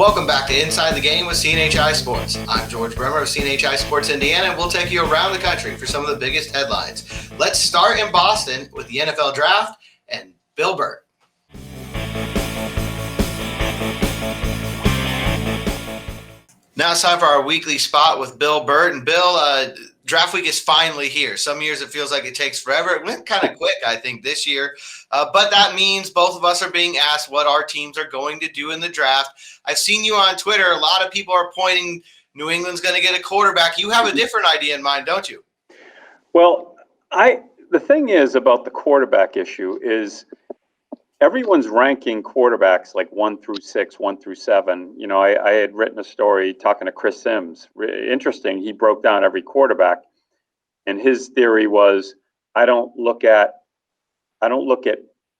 Welcome back to Inside the Game with CNHI Sports. I'm George Bremer of CNHI Sports Indiana, and we'll take you around the country for some of the biggest headlines. Let's start in Boston with the NFL Draft and Bill Burt. Now it's time for our weekly spot with Bill Burt. And Bill, draft week is finally here. Some years it feels like it takes forever. It went kind of quick, I think, this year. But that means both of us are being asked what our teams are going to do in the draft. I've seen you on Twitter. A lot of people are pointing New England's going to get a quarterback. You have a different idea in mind, don't you? Well, the thing is about the quarterback issue is everyone's ranking quarterbacks like 1 through 6, 1 through 7. You know, I had written a story talking to Chris Sims. Interesting. He broke down every quarterback, and his theory was, I don't look at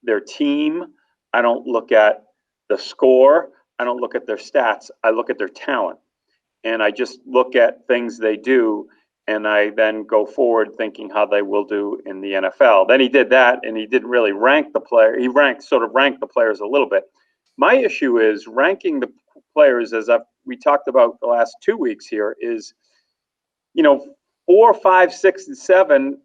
their team. I don't look at the score. I don't look at their stats. I look at their talent, and I just look at things they do. And I then go forward thinking how they will do in the NFL. Then he did that, and he didn't really rank the player. He ranked the players a little bit. My issue is ranking the players, as we talked about the last 2 weeks here, is, 4, 5, 6, and 7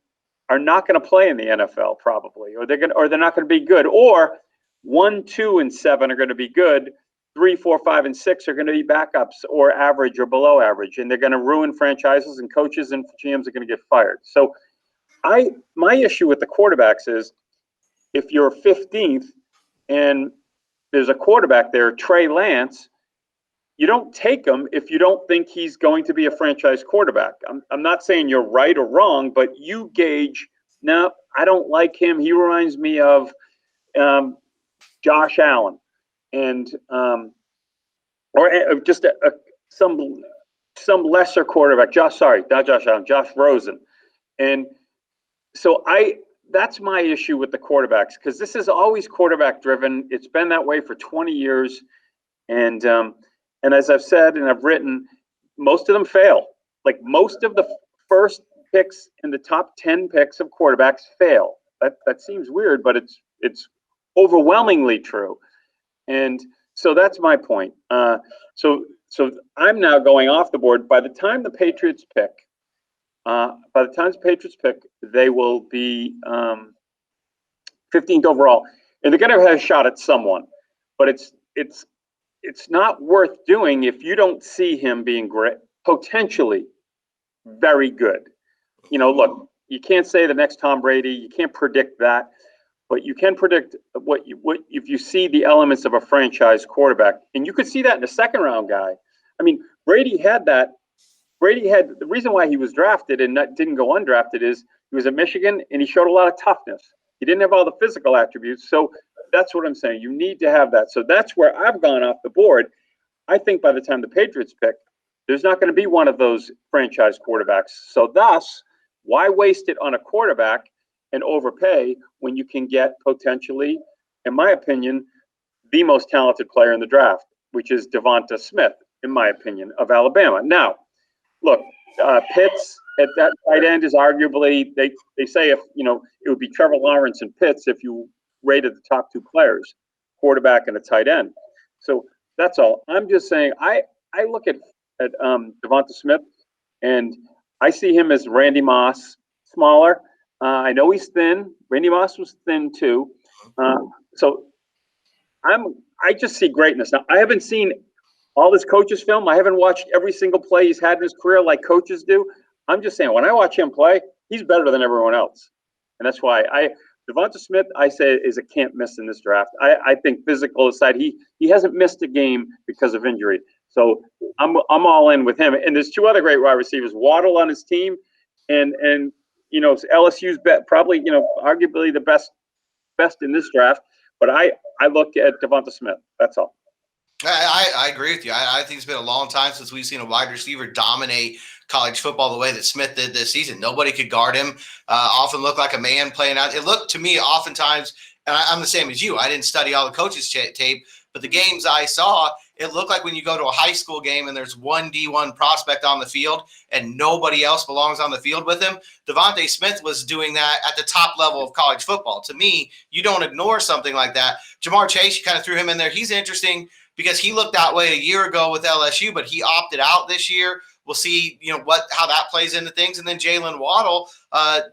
are not going to play in the NFL probably, or they're not going to be good. Or 1, 2, and 7 are going to be good. 3, 4, 5, and 6 are going to be backups or average or below average, and they're going to ruin franchises, and coaches and GMs are going to get fired. So my issue with the quarterbacks is if you're 15th and there's a quarterback there, Trey Lance, you don't take him if you don't think he's going to be a franchise quarterback. I'm not saying you're right or wrong, but you gauge, no, I don't like him. He reminds me of Josh Allen. And or just some lesser quarterback. Not Josh Allen, Josh Rosen. And so that's my issue with the quarterbacks, because this is always quarterback driven. It's been that way for 20 years, and as I've said and I've written, most of them fail. Like most of the first picks in the top 10 picks of quarterbacks fail. That seems weird, but it's overwhelmingly true. And so that's my point. So I'm now going off the board. By the time the Patriots pick, they will be 15th overall, and they're going to have a shot at someone. But it's not worth doing if you don't see him being great, potentially very good. Look, you can't say the next Tom Brady. You can't predict that. But you can predict what if you see the elements of a franchise quarterback, and you could see that in a second round guy. I mean, Brady had the reason why he was drafted and didn't go undrafted is he was at Michigan and he showed a lot of toughness. He didn't have all the physical attributes, so that's what I'm saying. You need to have that. So that's where I've gone off the board. I think by the time the Patriots pick, there's not going to be one of those franchise quarterbacks. So thus, why waste it on a quarterback and overpay when you can get potentially, in my opinion, the most talented player in the draft, which is Devonta Smith, in my opinion, of Alabama. Now, look, Pitts at that tight end is arguably, they say it would be Trevor Lawrence and Pitts if you rated the top 2 players, quarterback and a tight end. So that's all. I'm just saying I look at Devonta Smith, and I see him as Randy Moss, smaller. I know he's thin. Randy Moss was thin too. So I just see greatness. Now, I haven't seen all this coach's film. I haven't watched every single play he's had in his career like coaches do. I'm just saying, when I watch him play, he's better than everyone else. And that's why Devonta Smith, I say, is a can't miss in this draft. I think physical aside, he hasn't missed a game because of injury. So I'm all in with him. And there's 2 other great wide receivers, Waddle on his team, and LSU's probably, arguably the best in this draft. But I look at Devonta Smith. That's all. I agree with you. I think it's been a long time since we've seen a wide receiver dominate college football the way that Smith did this season. Nobody could guard him. Often looked like a man playing out. It looked to me oftentimes, and I'm the same as you. I didn't study all the coaches' tape, but the games I saw, it looked like when you go to a high school game and there's one D1 prospect on the field and nobody else belongs on the field with him. Devonta Smith was doing that at the top level of college football. To me, you don't ignore something like that. Jamar Chase, you kind of threw him in there. He's interesting. because he looked that way a year ago with LSU, but he opted out this year. We'll see, how that plays into things. And then Jalen Waddle,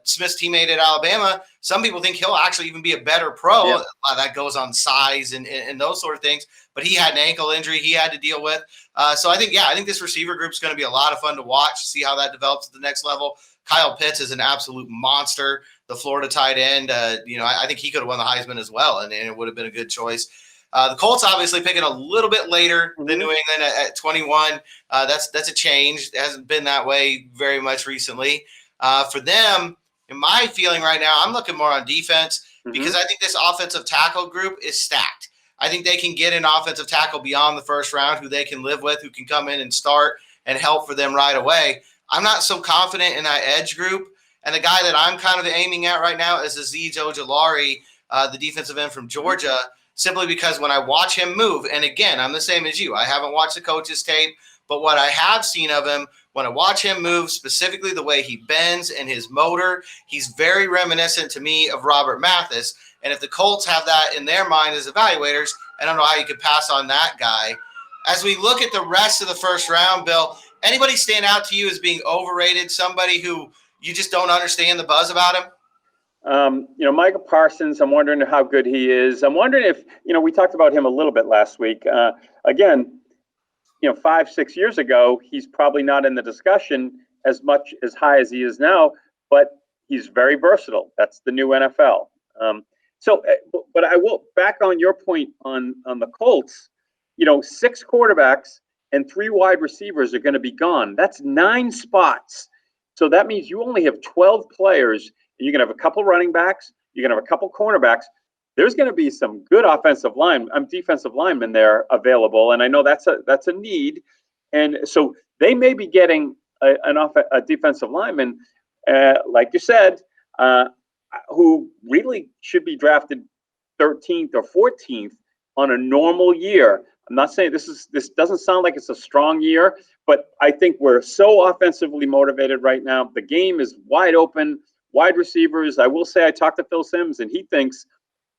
Smith's teammate at Alabama, some people think he'll actually even be a better pro. Yeah. That goes on size and those sort of things. But he had an ankle injury he had to deal with. So I think this receiver group is going to be a lot of fun to watch, see how that develops at the next level. Kyle Pitts is an absolute monster, the Florida tight end. I think he could have won the Heisman as well, and it would have been a good choice. The Colts obviously picking a little bit later than New England at 21. That's a change. It hasn't been that way very much recently. For them, in my feeling right now, I'm looking more on defense because I think this offensive tackle group is stacked. I think they can get an offensive tackle beyond the first round who they can live with, who can come in and start and help for them right away. I'm not so confident in that edge group. And the guy that I'm kind of aiming at right now is Azeez Ojulari, the defensive end from Georgia, simply because when I watch him move, and again, I'm the same as you. I haven't watched the coach's tape, but what I have seen of him, when I watch him move, specifically the way he bends and his motor, he's very reminiscent to me of Robert Mathis. And if the Colts have that in their mind as evaluators, I don't know how you could pass on that guy. As we look at the rest of the first round, Bill, anybody stand out to you as being overrated, somebody who you just don't understand the buzz about him? Micah Parsons, I'm wondering how good he is. I'm wondering if, we talked about him a little bit last week. Again, 5-6 years ago, he's probably not in the discussion as much as high as he is now, but he's very versatile. That's the new NFL. But I will back on your point on the Colts, 6 quarterbacks and 3 wide receivers are going to be gone. That's 9 spots. So that means you only have 12 players. You're going to have a couple running backs. You're going to have a couple cornerbacks. There's going to be some good defensive linemen there available, and I know that's a need. And so they may be getting a defensive lineman, like you said, who really should be drafted 13th or 14th on a normal year. I'm not saying this doesn't sound like it's a strong year, but I think we're so offensively motivated right now. The game is wide open. Wide receivers, I will say I talked to Phil Simms, and he thinks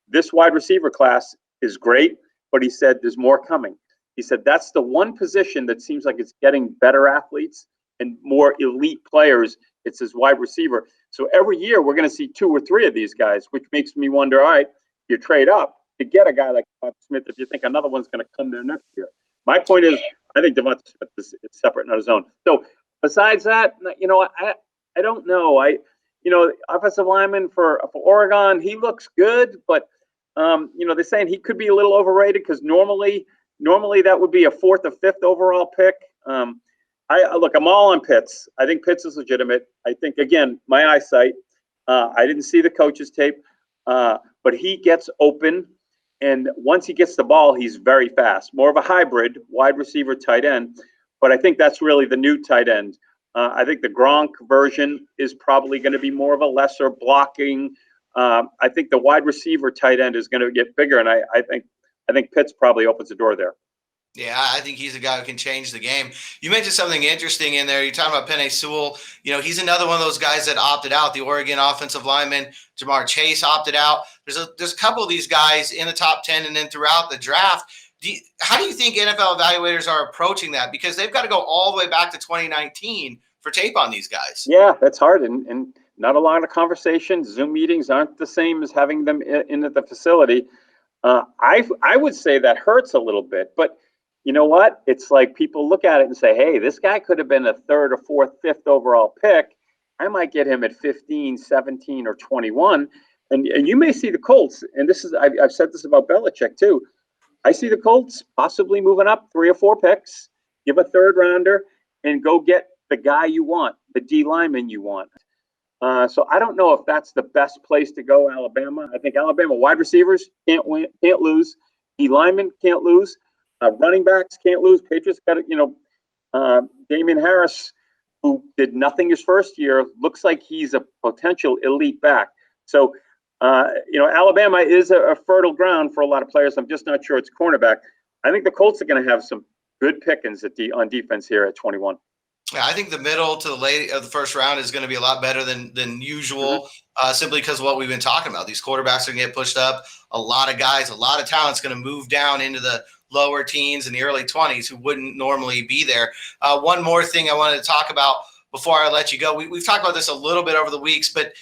this wide receiver class is great, but he said there's more coming. He said that's the one position that seems like it's getting better athletes and more elite players. It's his wide receiver. So every year we're going to see 2 or 3 of these guys, which makes me wonder, all right, you trade up to get a guy like Devonta Smith if you think another one's going to come there next year. My point is, I think Devonta Smith is separate and on his own. So besides that, I don't know. Offensive lineman for Oregon, he looks good, but they're saying he could be a little overrated because normally that would be a 4th or 5th overall pick. I'm all on Pitts. I think Pitts is legitimate. I think, again, my eyesight, I didn't see the coach's tape, but he gets open, and once he gets the ball, he's very fast. More of a hybrid wide receiver tight end, but I think that's really the new tight end. I think the Gronk version is probably going to be more of a lesser blocking. I think the wide receiver tight end is going to get bigger, and I think Pitts probably opens the door there. Yeah, I think he's a guy who can change the game. You mentioned something interesting in there. You're talking about Penei Sewell. He's another one of those guys that opted out. The Oregon offensive lineman, Jamar Chase, opted out. There's a couple of these guys in the top 10 and then throughout the draft. How do you think NFL evaluators are approaching that? Because they've got to go all the way back to 2019 for tape on these guys. Yeah, that's hard. And not a lot of conversations. Zoom meetings aren't the same as having them in at the facility. I would say that hurts a little bit. But you know what? It's like people look at it and say, hey, this guy could have been a 3rd or 4th, 5th overall pick. I might get him at 15, 17, or 21. And you may see the Colts. And I've said this about Belichick too. I see the Colts possibly moving up 3 or 4 picks, give a 3rd rounder, and go get the guy you want, the D lineman you want. So I don't know if that's the best place to go, Alabama. I think Alabama wide receivers can't lose. D linemen can't lose. Running backs can't lose. Patriots got Damian Harris, who did nothing his first year, looks like he's a potential elite back. So, Alabama is a fertile ground for a lot of players. I'm just not sure it's cornerback. I think the Colts are going to have some good pickings on defense here at 21. Yeah, I think the middle to the late of the first round is going to be a lot better than usual, simply because of what we've been talking about. These quarterbacks are going to get pushed up. A lot of guys, a lot of talent's going to move down into the lower teens and the early 20s who wouldn't normally be there. One more thing I wanted to talk about before I let you go. We've talked about this a little bit over the weeks, but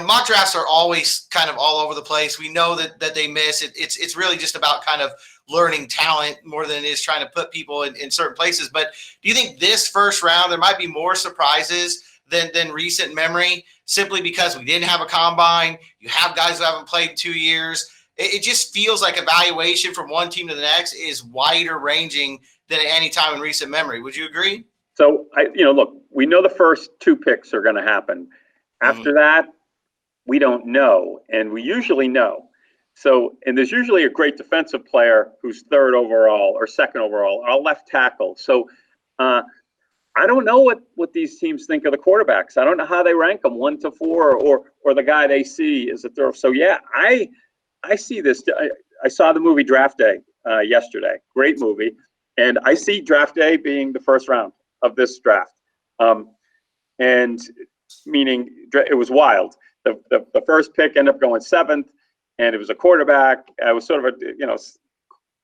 mock drafts are always kind of all over the place. We know that they miss. It's really just about kind of learning talent more than it is trying to put people in certain places. But do you think this first round, there might be more surprises than recent memory, simply because we didn't have a combine? You have guys who haven't played in 2 years. It just feels like evaluation from one team to the next is wider ranging than at any time in recent memory. Would you agree? So, look, we know the first 2 picks are going to happen. After that, we don't know, and we usually know. So, and there's usually a great defensive player who's 3rd overall or 2nd overall, or a left tackle. So, I don't know what these teams think of the quarterbacks. I don't know how they rank them, 1 to 4, or the guy they see is a third. So, yeah, I see this. I saw the movie Draft Day yesterday. Great movie, and I see Draft Day being the first round of this draft, and meaning it was wild. The first pick ended up going 7th, and it was a quarterback. It was sort of a,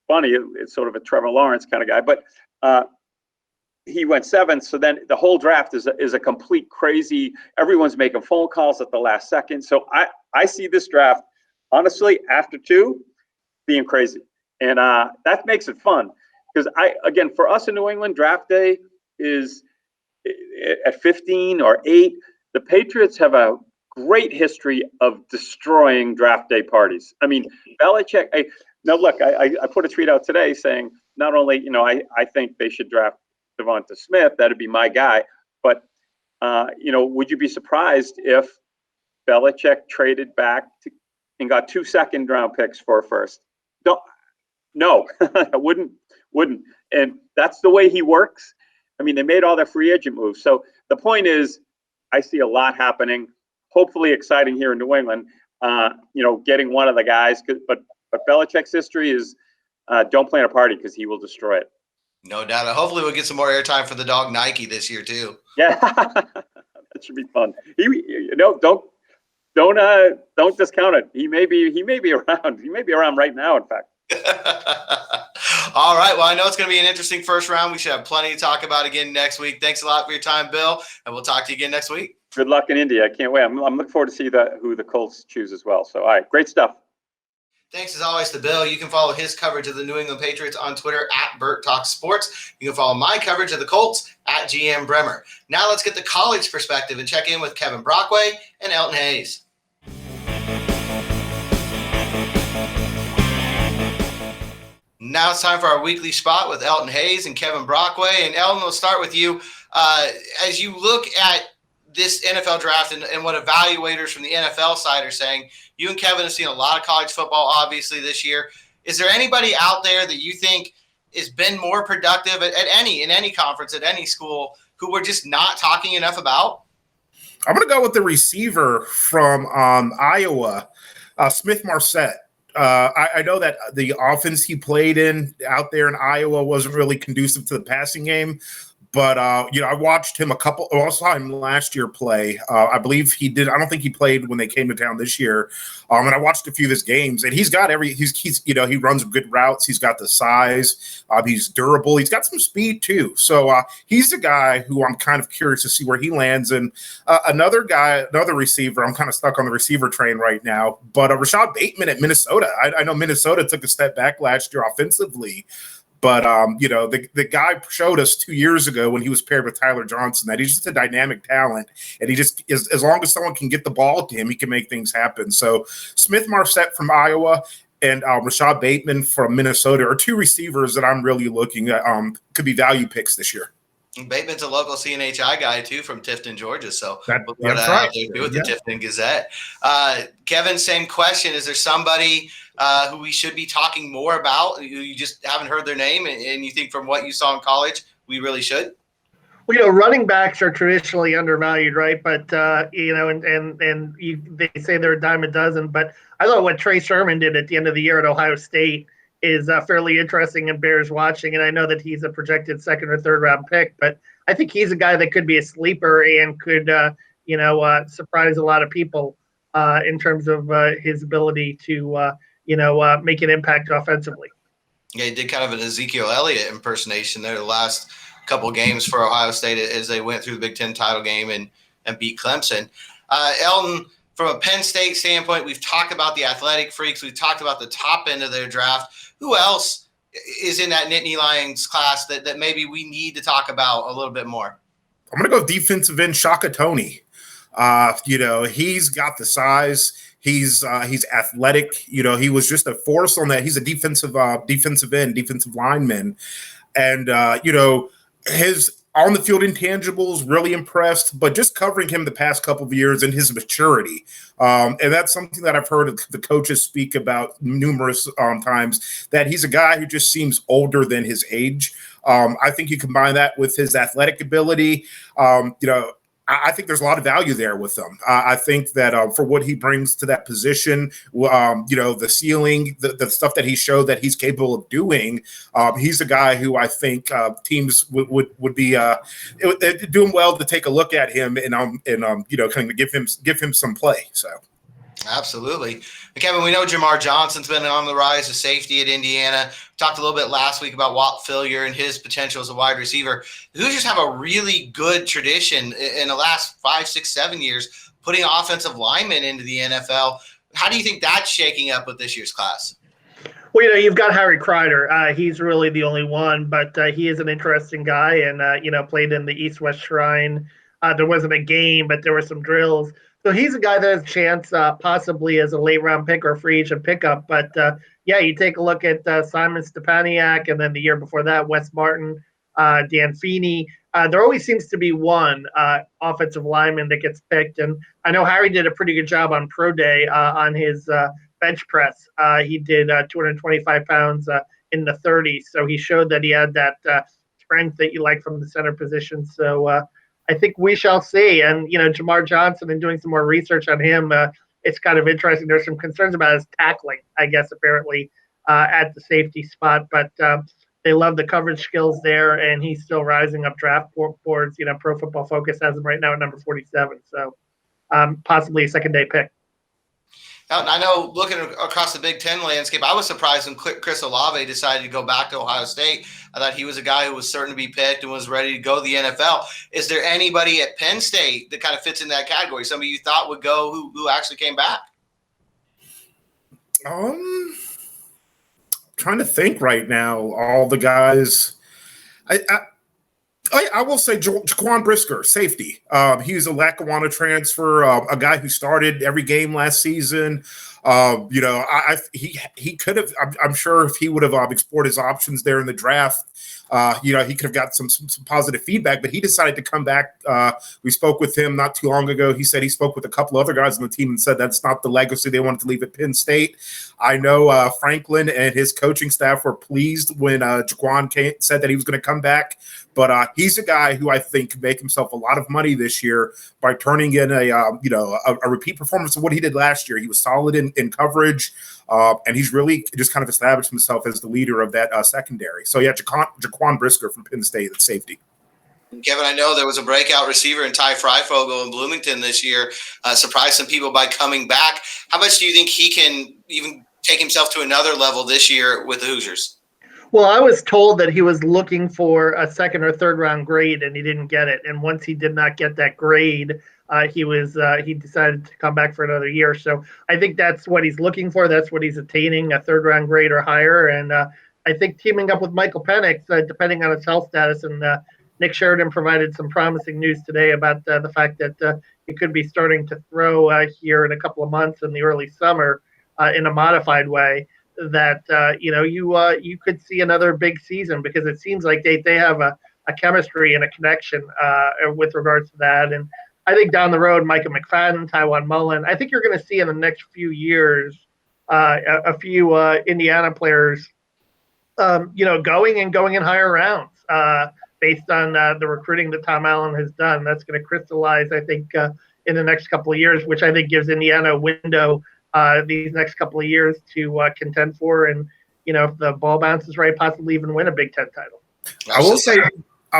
funny. It's sort of a Trevor Lawrence kind of guy, but he went 7th. So then the whole draft is a complete crazy. Everyone's making phone calls at the last second. So I see this draft, honestly, after 2 being crazy, and that makes it fun because again, for us in New England, draft day is at 15 or 8. The Patriots have a great history of destroying draft day parties. I mean, Belichick. Now look, I put a tweet out today saying not only I think they should draft Devonta Smith, that'd be my guy, but would you be surprised if Belichick traded back and got 2 second-round picks for a first? No, I wouldn't. And that's the way he works. I mean, they made all their free agent moves. So the point is, I see a lot happening. Hopefully exciting here in New England. Getting one of the guys. But Belichick's history is don't plan a party because he will destroy it. No doubt. Hopefully we'll get some more airtime for the dog Nike this year too. Yeah, that should be fun. Don't discount it. He may be around. He may be around right now, in fact. All right. Well, I know it's going to be an interesting first round. We should have plenty to talk about again next week. Thanks a lot for your time, Bill, and we'll talk to you again next week. Good luck in India. I can't wait. I'm looking forward to see who the Colts choose as well. So, all right, great stuff. Thanks as always to Bill. You can follow his coverage of the New England Patriots on Twitter at Burt Talks Sports. You can follow my coverage of the Colts at GM Bremer. Now let's get the college perspective and check in with Kevin Brockway and Elton Hayes. Now it's time for our weekly spot with Elton Hayes and Kevin Brockway. And Elton, we'll start with you. As you look at this NFL draft and what evaluators from the NFL side are saying, you and Kevin have seen a lot of college football, obviously, this year. Is there anybody out there that you think has been more productive in any conference, at any school, who we're just not talking enough about? I'm going to go with the receiver from Iowa, Smith Marset. I know that the offense he played in out there in Iowa wasn't really conducive to the passing game, but I watched him I saw him last year play. I believe he did. I don't think he played when they came to town this year. And I watched a few of his games, and he's got he runs good routes. He's got the size. He's durable. He's got some speed too. So he's the guy who I'm kind of curious to see where he lands. And another receiver, I'm kind of stuck on the receiver train right now, but Rashad Bateman at Minnesota. I know Minnesota took a step back last year offensively. But, the guy showed us 2 years ago when he was paired with Tyler Johnson that he's just a dynamic talent. And he just is, as long as someone can get the ball to him, he can make things happen. So Smith Marset from Iowa and Rashad Bateman from Minnesota are 2 receivers that I'm really looking at could be value picks this year. Bateman's a local CNHI guy, too, from Tifton, Georgia. So that's right. Out there too with the Tifton Gazette. Kevin, same question. Is there somebody who we should be talking more about, who you just haven't heard their name, and you think from what you saw in college, we really should? Well, running backs are traditionally undervalued, right? But, they say they're a dime a dozen. But I thought what Trey Sermon did at the end of the year at Ohio State is fairly interesting and bears watching. And I know that he's a projected 2nd or 3rd round pick, but I think he's a guy that could be a sleeper and could, surprise a lot of people in terms of his ability to, make an impact offensively. Yeah, he did kind of an Ezekiel Elliott impersonation there the last couple games for Ohio State as they went through the Big Ten title game and beat Clemson. Elton, from a Penn State standpoint, we've talked about the athletic freaks. We've talked about the top end of their draft. Who else is in that Nittany Lions class that maybe we need to talk about a little bit more? I'm going to go defensive end Shaka Toney. He's got the size. He's athletic. He was just a force on that. He's a defensive end, defensive lineman. And, his on the field intangibles really impressed, but just covering him the past couple of years and his maturity. And that's something that I've heard the coaches speak about numerous times, that he's a guy who just seems older than his age. I think you combine that with his athletic ability. I think there's a lot of value there with him. I think that for what he brings to that position, the ceiling, the stuff that he showed that he's capable of doing, he's a guy who I think teams would be doing well to take a look at him and kind of give him some play. So. Absolutely. Kevin, we know Jamar Johnson's been on the rise as safety at Indiana. Talked a little bit last week about Walt Phillier and his potential as a wide receiver. The Hoosiers have a really good tradition in the last 5, 6, 7 years putting offensive linemen into the NFL. How do you think that's shaking up with this year's class? Well, you've got Harry Kreider. He's really the only one, but he is an interesting guy and, played in the East-West Shrine. There wasn't a game, but there were some drills. So he's a guy that has a chance possibly as a late-round pick or free agent pickup. But, you take a look at Simon Stepaniak, and then the year before that, Wes Martin, Dan Feeney. There always seems to be one offensive lineman that gets picked. And I know Harry did a pretty good job on Pro Day on his bench press. He did 225 pounds in the 30s. So he showed that he had that strength that you like from the center position. So I think we shall see. And, Jamar Johnson, and doing some more research on him, it's kind of interesting. There's some concerns about his tackling, I guess, apparently, at the safety spot. But they love the coverage skills there, and he's still rising up draft boards. Pro Football Focus has him right now at number 47. So possibly a second-day pick. I know, looking across the Big Ten landscape, I was surprised when Chris Olave decided to go back to Ohio State. I thought he was a guy who was certain to be picked and was ready to go to the NFL. Is there anybody at Penn State that kind of fits in that category? Somebody you thought would go who actually came back? Trying to think right now, all the guys. I will say Jaquan Brisker, safety. He's a Lackawanna transfer, a guy who started every game last season. He could have. I'm sure if he would have explored his options there in the draft, he could have got some positive feedback. But he decided to come back. We spoke with him not too long ago. He said he spoke with a couple other guys on the team and said that's not the legacy they wanted to leave at Penn State. I know Franklin and his coaching staff were pleased when Jaquan said that he was going to come back. But he's a guy who I think could make himself a lot of money this year by turning in a repeat performance of what he did last year. He was solid in coverage, and he's really just kind of established himself as the leader of that secondary. So, Jaquan Brisker from Penn State at safety. Kevin, I know there was a breakout receiver in Ty Freifogel in Bloomington this year, surprised some people by coming back. How much do you think he can even take himself to another level this year with the Hoosiers? Well, I was told that he was looking for a second or third round grade, and he didn't get it. And once he did not get that grade, he decided to come back for another year. So I think that's what he's looking for. That's what he's attaining, a third round grade or higher. And I think teaming up with Michael Penix, depending on his health status, and Nick Sheridan provided some promising news today about the fact that he could be starting to throw here in a couple of months in the early summer in a modified way. That you could see another big season, because it seems like they have a chemistry and a connection with regards to that. And I think down the road, Micah McFadden, Tywan Mullen, I think you're going to see in the next few years a few Indiana players, going in higher rounds based on the recruiting that Tom Allen has done. That's going to crystallize, I think, in the next couple of years, which I think gives Indiana a window these next couple of years to contend for, and if the ball bounces right, possibly even win a Big Ten title. I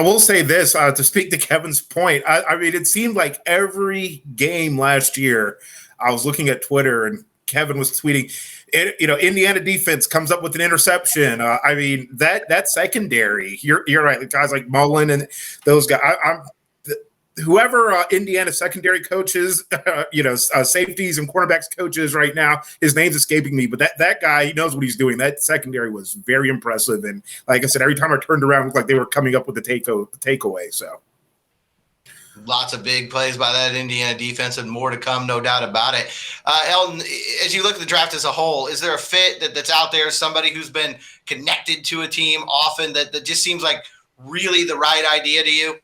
will say this to speak to Kevin's point. I mean, it seemed like every game last year, I was looking at Twitter and Kevin was tweeting, Indiana defense comes up with an interception. I mean, that secondary, you're right. The guys like Mullen and those guys, whoever Indiana secondary coaches, safeties and cornerbacks coaches right now, his name's escaping me, but that guy, he knows what he's doing. That secondary was very impressive. And like I said, every time I turned around, it looked like they were coming up with the takeaway. So lots of big plays by that Indiana defense and more to come, no doubt about it. Elton, as you look at the draft as a whole, is there a fit that's out there, somebody who's been connected to a team often that just seems like really the right idea to you?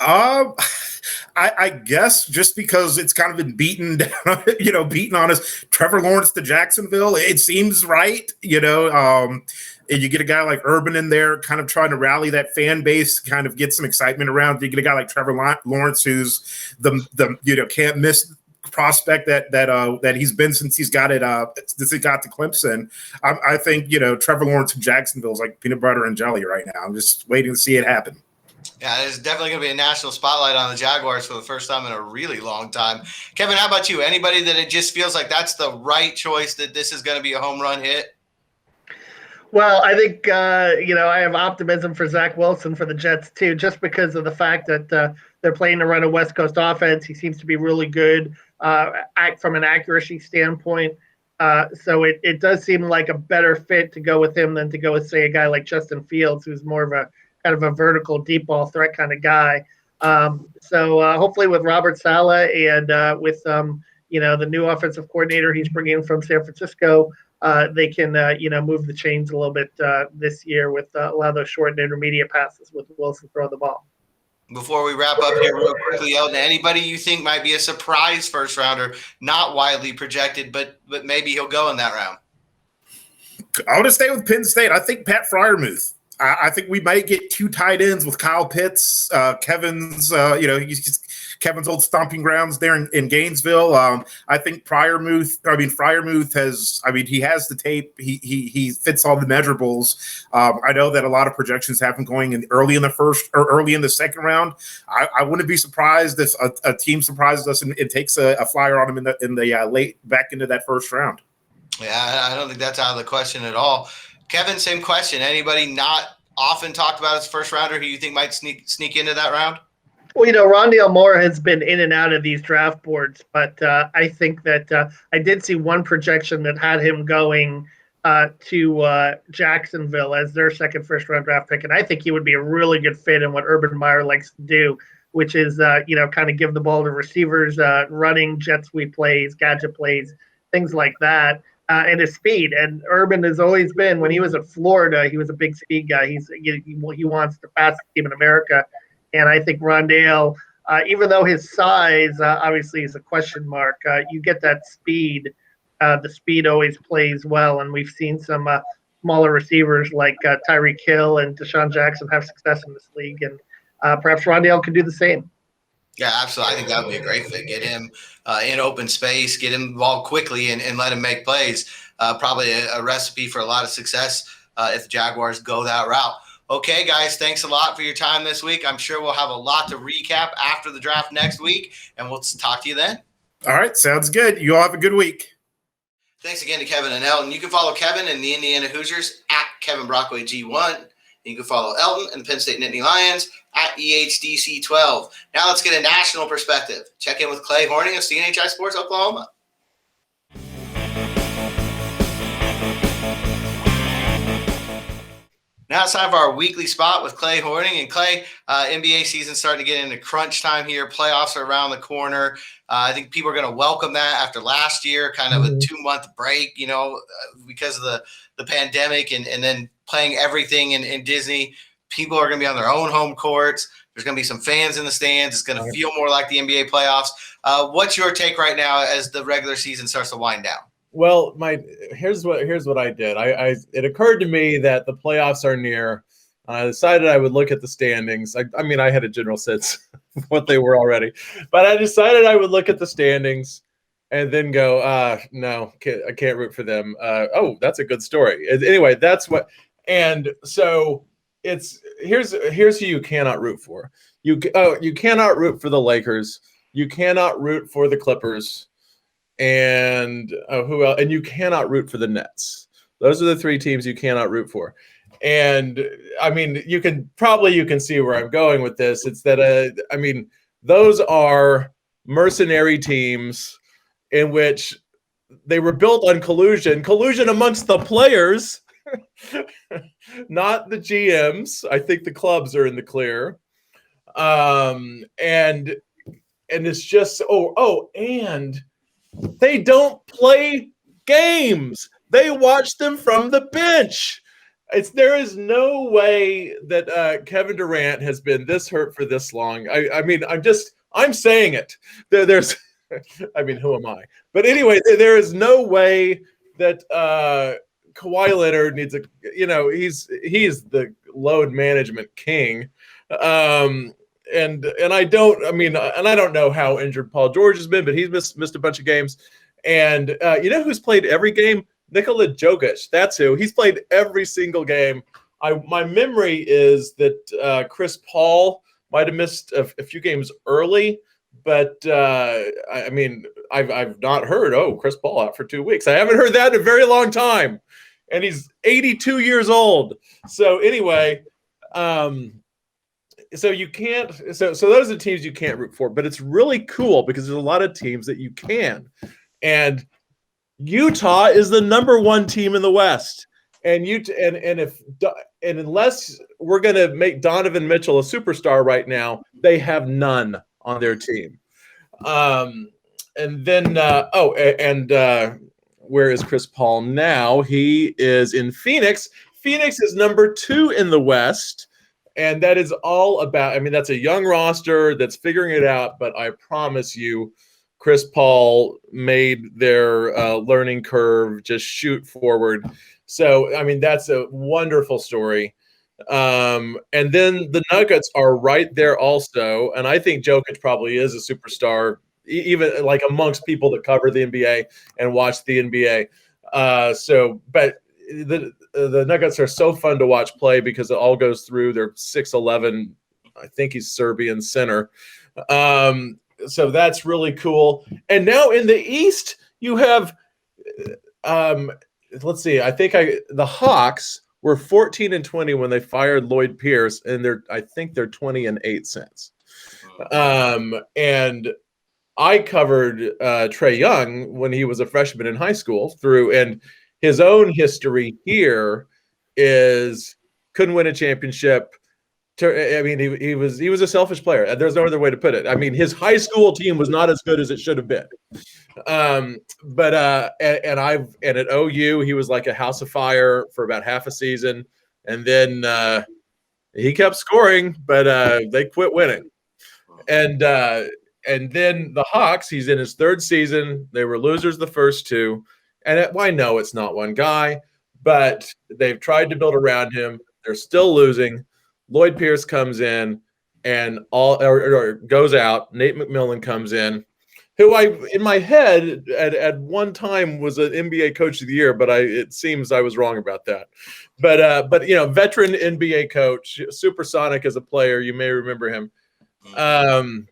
I guess just because it's kind of been beaten down, beaten on us. Trevor Lawrence to Jacksonville, it seems right, and you get a guy like Urban in there kind of trying to rally that fan base, kind of get some excitement around. You get a guy like Trevor Lawrence, who's the can't miss prospect that he's been since he got to Clemson. I think, Trevor Lawrence in Jacksonville is like peanut butter and jelly right now. I'm just waiting to see it happen. Yeah, there's definitely going to be a national spotlight on the Jaguars for the first time in a really long time. Kevin, how about you? Anybody that it just feels like that's the right choice, that this is going to be a home run hit? Well, I think, I have optimism for Zach Wilson for the Jets, too, just because of the fact that they're playing to run a West Coast offense. He seems to be really good from an accuracy standpoint. So it does seem like a better fit to go with him than to go with, say, a guy like Justin Fields, who's more of a kind of a vertical deep ball threat kind of guy. So hopefully with Robert Saleh and with the new offensive coordinator he's bringing in from San Francisco, they can move the chains a little bit this year with a lot of those short and intermediate passes with Wilson throwing the ball. Before we wrap up here real quickly, Elton, anybody you think might be a surprise first rounder, not widely projected, but maybe he'll go in that round? I want to stay with Penn State. I think Pat Freiermuth. I think we might get two tight ends with Kyle Pitts, Kevin's, Kevin's old stomping grounds there in Gainesville. I think Freiermuth has, he has the tape. He fits all the measurables. I know that a lot of projections have him going early in the first or early in the second round. I wouldn't be surprised if a team surprises us and it takes a flyer on him in the late back into that first round. Yeah, I don't think that's out of the question at all. Kevin, same question. Anybody not often talked about as first rounder who you think might sneak into that round? Well, Rondale Moore has been in and out of these draft boards, but I think that I did see one projection that had him going to Jacksonville as their second first-round draft pick, and I think he would be a really good fit in what Urban Meyer likes to do, which is, kind of give the ball to receivers, running jet sweep plays, gadget plays, things like that. And his speed. And Urban has always been, when he was at Florida, he was a big speed guy. He wants the fastest team in America. And I think Rondale, even though his size obviously is a question mark, you get that speed. The speed always plays well. And we've seen some smaller receivers like Tyreek Hill and Deshaun Jackson have success in this league. And perhaps Rondale could do the same. Yeah, absolutely. I think that would be a great fit. Get him in open space, get him involved quickly, and let him make plays. Probably a recipe for a lot of success if the Jaguars go that route. Okay, guys, thanks a lot for your time this week. I'm sure we'll have a lot to recap after the draft next week, and we'll talk to you then. All right, sounds good. You all have a good week. Thanks again to Kevin and Elton. You can follow Kevin and the Indiana Hoosiers at Kevin Brockway G1. You can follow Elton and the Penn State Nittany Lions at EHDC12. Now let's get a national perspective. Check in with Clay Horning of CNHI Sports Oklahoma. Now it's time for our weekly spot with Clay Horning. And Clay, NBA season starting to get into crunch time here. Playoffs are around the corner. I think people are going to welcome that after last year, kind of a 2-month break, because of the pandemic and then playing everything in Disney. People are going to be on their own home courts. There's going to be some fans in the stands. It's going to feel more like the NBA playoffs. What's your take right now as the regular season starts to wind down? Well, here's what I did. It occurred to me that the playoffs are near. I decided I would look at the standings. I had a general sense of what they were already, but I decided I would look at the standings and then go, no, I can't root for them. Oh, that's a good story. Anyway, that's what. And so here's who you cannot root for. You cannot root for the Lakers. You cannot root for the Clippers. and who else? And you cannot root for the Nets. Those are the three teams you cannot root for. And I mean, you can see where I'm going with this. It's that I mean, those are mercenary teams in which they were built on collusion amongst the players, not the GMs. I think the clubs are in the clear. And it's just and they don't play games. They watch them from the bench. There is no way that Kevin Durant has been this hurt for this long. I mean, I'm saying it. There's, I mean, who am I? But anyway, there is no way that Kawhi Leonard needs he's the load management king. And I don't know how injured Paul George has been, but he's missed a bunch of games. And you know who's played every game? Nikola Jokic. That's who. He's played every single game. My memory is that Chris Paul might have missed a few games early, but I mean, I've not heard, Chris Paul out for 2 weeks. I haven't heard that in a very long time. And he's 82 years old. So anyway, so you can't, so those are the teams you can't root for, but it's really cool because there's a lot of teams that you can. And Utah is the number one team in the West. And unless we're going to make Donovan Mitchell a superstar right now, they have none on their team. And then, where is Chris Paul now? He is in Phoenix. Phoenix is number 2 in the West. And that is all about, I mean, that's a young roster that's figuring it out, but I promise you, Chris Paul made their learning curve just shoot forward. So, I mean, that's a wonderful story. And then the Nuggets are right there also. And I think Jokic probably is a superstar, even like amongst people that cover the NBA and watch the NBA. But the Nuggets are so fun to watch play because it all goes through their 6'11", I think he's Serbian center. So that's really cool. And now in the East, you have, let's see, the Hawks were 14-20 when they fired Lloyd Pierce, and I think they're 20-8 since. And I covered Trae Young when he was a freshman in high school and his own history here is couldn't win a championship. I mean, he was a selfish player. There's no other way to put it. I mean, his high school team was not as good as it should have been. But at OU, he was like a house of fire for about half a season, and then he kept scoring, but they quit winning. And then the Hawks, he's in his 3rd season. They were losers the first 2, and I know it's not one guy, but they've tried to build around him. They're still losing. Lloyd Pierce comes in and goes out. Nate McMillan comes in, who in my head at one time was an NBA Coach of the Year, but it seems I was wrong about that. But veteran NBA coach, supersonic as a player, you may remember him. And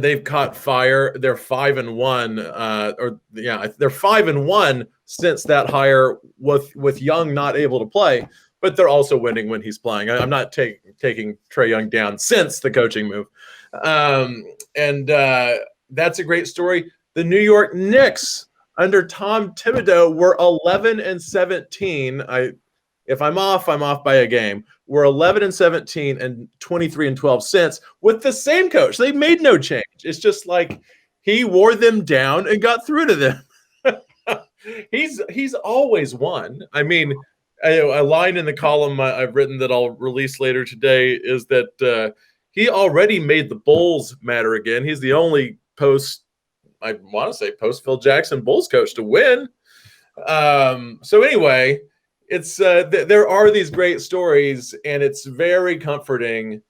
they've caught fire. They're 5-1, they're 5-1 since that hire with Young not able to play. But they're also winning when he's playing. I'm not taking Trae Young down since the coaching move. And that's a great story. The New York Knicks under Tom Thibodeau were 11-17. If I'm off by a game. We're 11-17 and 23-12 since with the same coach. They made no change. It's just like he wore them down and got through to them. He's always won. I mean, a line in the column I've written that I'll release later today is that he already made the Bulls matter again. He's the only post Phil Jackson Bulls coach to win. So anyway, it's there are these great stories, and it's very comforting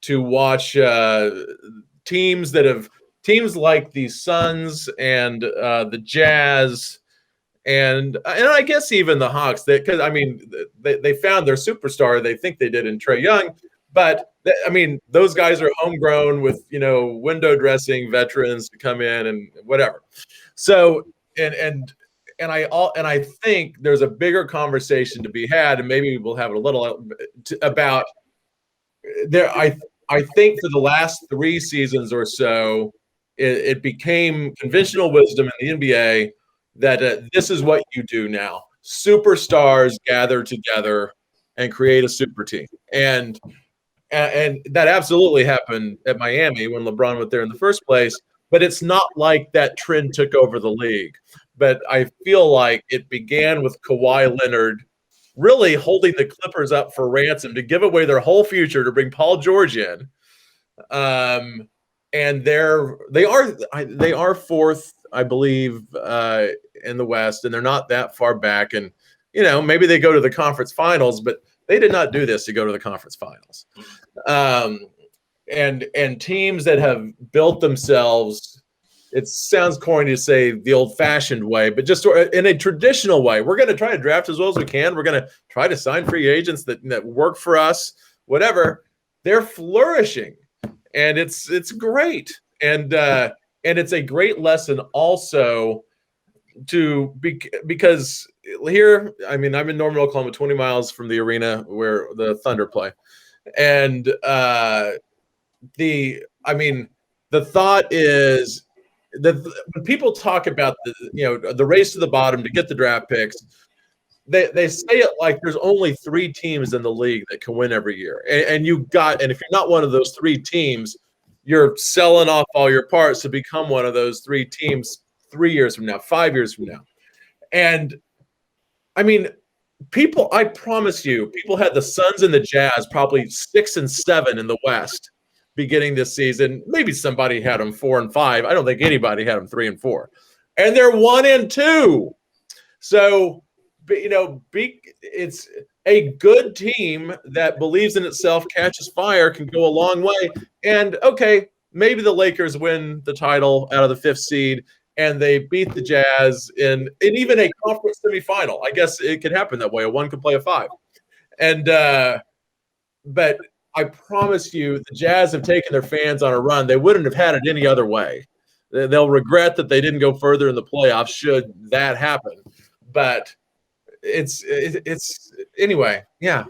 to watch teams like the Suns and the Jazz. And I guess even the Hawks, because I mean, they found their superstar. They think they did in Trae Young, But I mean, those guys are homegrown with, window dressing veterans to come in and whatever. So, and I think there's a bigger conversation to be had, and maybe we'll have it a little about there. I think for the last 3 seasons or so, it became conventional wisdom in the NBA that this is what you do now. Superstars gather together and create a super team. And that absolutely happened at Miami when LeBron went there in the first place. But it's not like that trend took over the league. But I feel like it began with Kawhi Leonard really holding the Clippers up for ransom to give away their whole future to bring Paul George in. And they are fourth, I believe, in the West, and they're not that far back. And maybe they go to the conference finals, but they did not do this to go to the conference finals. And teams that have built themselves, it sounds corny to say the old-fashioned way, but just in a traditional way. We're going to try to draft as well as we can. We're going to try to sign free agents that work for us, whatever. They're flourishing, and it's great. And it's a great lesson also because here, I mean, I'm in Norman, Oklahoma, 20 miles from the arena where the Thunder play. And the thought is that when people talk about the race to the bottom to get the draft picks, they say it like there's only 3 teams in the league that can win every year. And if you're not one of those 3 teams, you're selling off all your parts to become one of those 3 teams 3 years from now, 5 years from now. And I mean, I promise you, people had the Suns and the Jazz probably 6 and 7 in the West beginning this season. Maybe somebody had them 4 and 5. I don't think anybody had them 3 and 4. And they're 1 and 2. So, it's a good team that believes in itself, catches fire, can go a long way. And okay, maybe the Lakers win the title out of the 5th seed, and they beat the Jazz in even a conference semifinal. I guess it could happen that way. A 1 could play a 5. And but I promise you, the Jazz have taken their fans on a run. They wouldn't have had it any other way. They'll regret that they didn't go further in the playoffs should that happen. But it's anyway, yeah.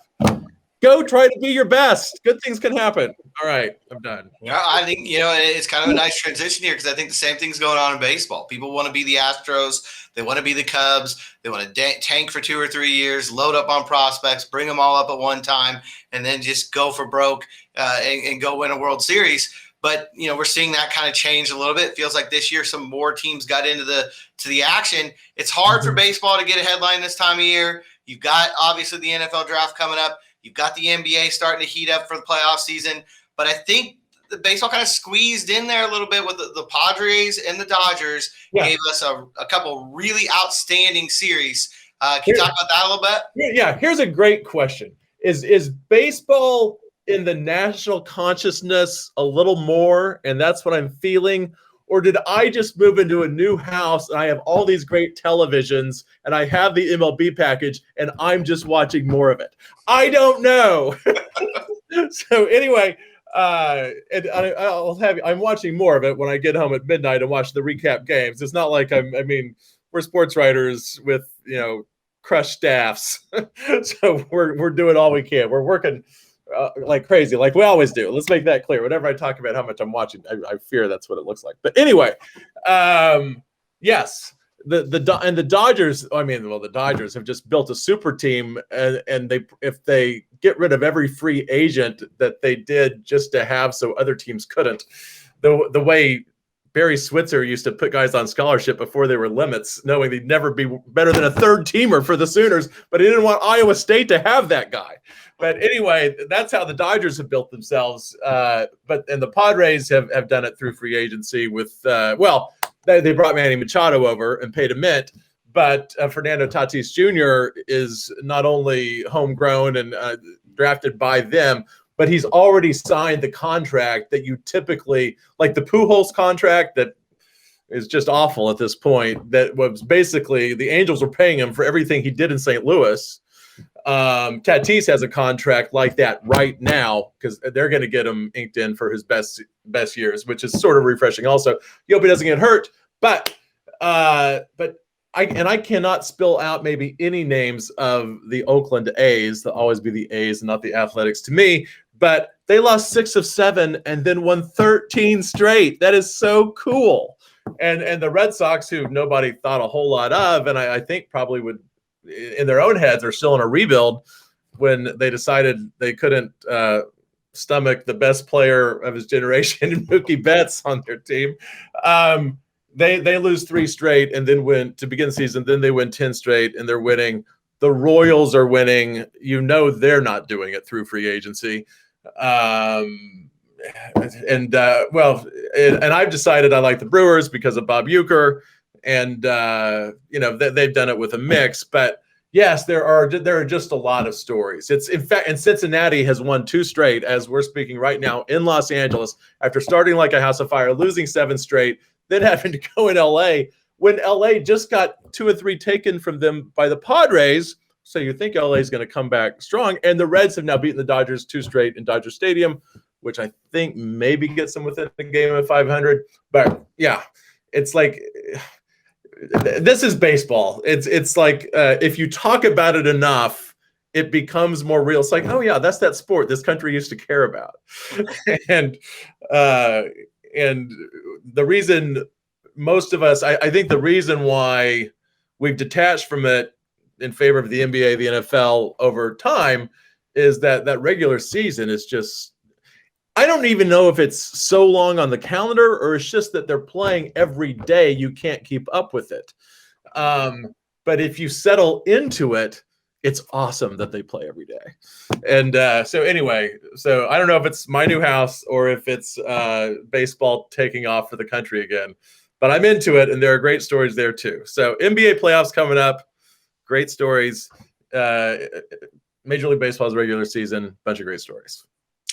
Go try to be your best. Good things can happen. All right, I'm done. Yeah, I think, it's kind of a nice transition here because I think the same thing's going on in baseball. People want to be the Astros. They want to be the Cubs. They want to tank for 2 or 3 years, load up on prospects, bring them all up at one time, and then just go for broke and go win a World Series. But, we're seeing that kind of change a little bit. It feels like this year some more teams got into the action. It's hard for baseball to get a headline this time of year. You've got, obviously, the NFL draft coming up. You've got the NBA starting to heat up for the playoff season. But I think the baseball kind of squeezed in there a little bit with the Padres and the Dodgers. Yeah. Gave us a couple really outstanding series. Can you talk about that a little bit? Yeah, here's a great question. Is baseball in the national consciousness a little more, and that's what I'm feeling? Or did I just move into a new house and I have all these great televisions and I have the MLB package and I'm just watching more of it? I don't know. So anyway, and I'm watching more of it when I get home at midnight and watch the recap games. It's not like we're sports writers with, crushed staffs. So we're doing all we can. We're working like crazy, like we always do. Let's make that clear. Whenever I talk about how much I'm watching, I fear that's what it looks like. But anyway, yes, the Dodgers. The Dodgers have just built a super team, and if they get rid of every free agent that they did just to have so other teams couldn't, the way Barry Switzer used to put guys on scholarship before there were limits, knowing they'd never be better than a third teamer for the Sooners, but he didn't want Iowa State to have that guy. But anyway, that's how the Dodgers have built themselves. And the Padres have done it through free agency with, they brought Manny Machado over and paid a mint, but Fernando Tatis Jr. is not only homegrown and drafted by them, but he's already signed the contract that you typically, like the Pujols contract that is just awful at this point, that was basically the Angels were paying him for everything he did in St. Louis. Tatis has a contract like that right now because they're going to get him inked in for his best years, which is sort of refreshing. Also, you hope he doesn't get hurt, but I cannot spill out maybe any names of the Oakland A's. They'll always be the A's and not the Athletics to me, but they lost 6 of 7 and then won 13 straight. That is so cool. And the Red Sox, who nobody thought a whole lot of, and I think probably would, in their own heads, are still in a rebuild when they decided they couldn't stomach the best player of his generation, Mookie Betts, on their team. They lose 3 straight and then win to begin the season. Then they win 10 straight and they're winning. The Royals are winning. You know they're not doing it through free agency. And I've decided I like the Brewers because of Bob Uecker, and they've done it with a mix. But yes, there are just a lot of stories. It's in fact, and Cincinnati has won 2 straight as we're speaking right now in Los Angeles after starting like a house of fire, losing 7 straight, then having to go in LA when LA just got 2 or 3 taken from them by the Padres. So you think LA is going to come back strong, and the Reds have now beaten the Dodgers 2 straight in Dodger Stadium, which I think maybe gets them within the game of 500. But yeah, it's like this is baseball. It's like if you talk about it enough, it becomes more real. It's like, oh yeah, that's that sport this country used to care about. and the reason most of us, I think the reason why we've detached from it in favor of the NBA, the NFL over time is that regular season is just, I don't even know if it's so long on the calendar or it's just that they're playing every day. You can't keep up with it. But if you settle into it, it's awesome that they play every day. And so anyway, so I don't know if it's my new house or if it's baseball taking off for the country again, but I'm into it. And there are great stories there too. So NBA playoffs coming up, great stories. Major League Baseball's regular season, bunch of great stories.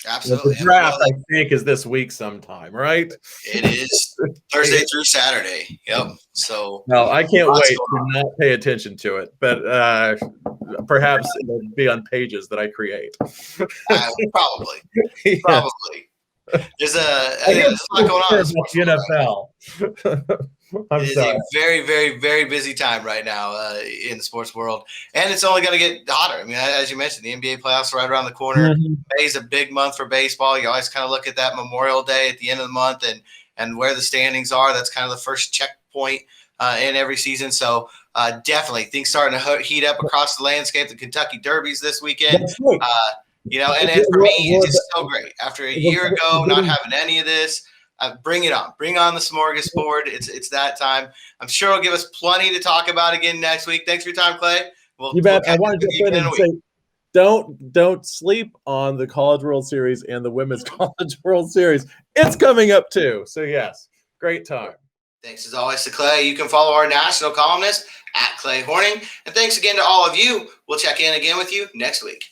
Absolutely. The draft, I think, is this week sometime, right? It is Thursday through Saturday. Yep. So no, I can't wait to not pay attention to it, but perhaps it'll be on pages that I create. Probably. Yeah. Probably. There's a lot going on in the NFL. It is a very, very, very busy time right now in the sports world, and it's only going to get hotter. I mean, as you mentioned, the NBA playoffs are right around the corner. Mm-hmm. May is a big month for baseball. You always kind of look at that Memorial Day at the end of the month and where the standings are. That's kind of the first checkpoint in every season. So definitely things starting to heat up across the landscape. The Kentucky Derby's this weekend. That's right. And for me, it's just so great. After a year ago, not having any of this. Bring it on. Bring on the smorgasbord. It's that time. I'm sure it'll give us plenty to talk about again next week. Thanks for your time, Clay. You bet. I wanted to put in and say, don't sleep on the College World Series and the Women's College World Series. It's coming up too. So yes, great time. Thanks as always to Clay. You can follow our national columnist at Clay Horning. And thanks again to all of you. We'll check in again with you next week.